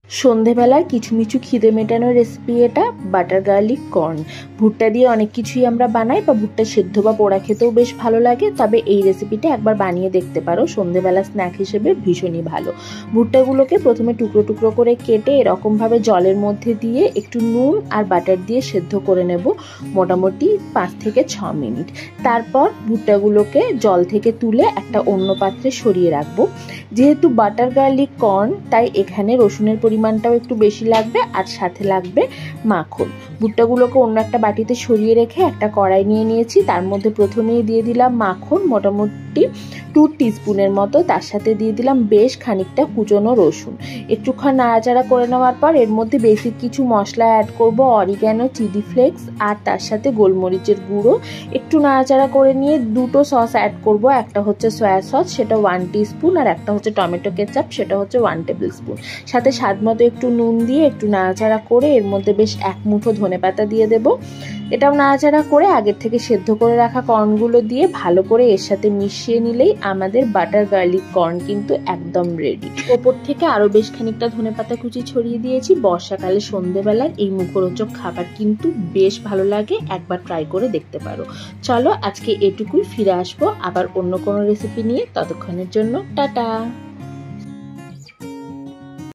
সন্ধেবেলার কিছুমিছু খিদে মেটানোর রেসিপি এটা, বাটার গার্লিক কর্ন। ভুট্টা দিয়ে অনেক কিছুই আমরা বানাই, বা ভুট্টা সেদ্ধ বা পোড়া খেতেও বেশ ভালো লাগে। তবে এই রেসিপিটা একবার বানিয়ে দেখতে পারো, সন্ধেবেলা স্ন্যাক হিসেবে ভীষণই ভালো। ভুট্টাগুলোকে প্রথমে টুকরো টুকরো করে কেটে এরকমভাবে জলের মধ্যে দিয়ে একটু নুন আর বাটার দিয়ে সেদ্ধ করে নেব মোটামুটি 5 থেকে 6 মিনিট। তারপর ভুট্টাগুলোকে জল থেকে তুলে একটা অন্য পাত্রে সরিয়ে রাখবো। যেহেতু বাটার গার্লিক কর্ন, তাই এখানে রসুনের পরিমাণটাও একটু বেশি লাগবে, আর সাথে লাগবে মাখন। ভুট্টাগুলোকে অন্য একটা বাটিতে সরিয়ে রেখে একটা কড়াই নিয়ে নিয়েছি। তার মধ্যে প্রথমেই দিয়ে দিলাম মাখন, মোটামুটি 2 টিস্পুনের মতো। তার সাথে দিয়ে দিলাম বেশ খানিকটা কুচনো রসুন। একটুক্ষণ নাড়াচাড়া করে নেওয়ার পর এর মধ্যে বেসিক কিছু মশলা অ্যাড করব, অরিগ্যানো, চিলি ফ্লেক্স, আর তার সাথে গোলমরিচের গুঁড়ো। একটু নাড়াচাড়া করে নিয়ে দুটো সস অ্যাড করব। একটা হচ্ছে সয়া সস, সেটা 1 টিস্পুন, আর একটা হচ্ছে টমেটো কেচাপ, সেটা হচ্ছে 1 টেবিল স্পুন। সাথে স্বাদ মতো একটু নুন দিয়ে একটু নাড়াচাড়া করে এর মধ্যে বেশ 1 মুঠো ধনেপাতা দিয়ে দেবো। এটাও নাড়াচাড়া করে আগের থেকে সেদ্ধ করে রাখা কর্নগুলো দিয়ে ভালো করে এর সাথে মিশিয়ে নিলেই আমাদের বাটার গার্লিক কর্ন কিন্তু একদম রেডি। ওপর থেকে আরও বেশ খানিকটা ধনেপাতা কুচি ছড়িয়ে দিয়েছি। বর্ষাকালে সন্ধেবেলার এই মুখরোচক খাবার কিন্তু বেশ ভালো লাগে, একবার ট্রাই করে দেখতে পারো। চলো আজকে এটুকুই, ফিরে আসবো আবার অন্য কোনো রেসিপি নিয়ে। ততক্ষণের জন্য টাটা।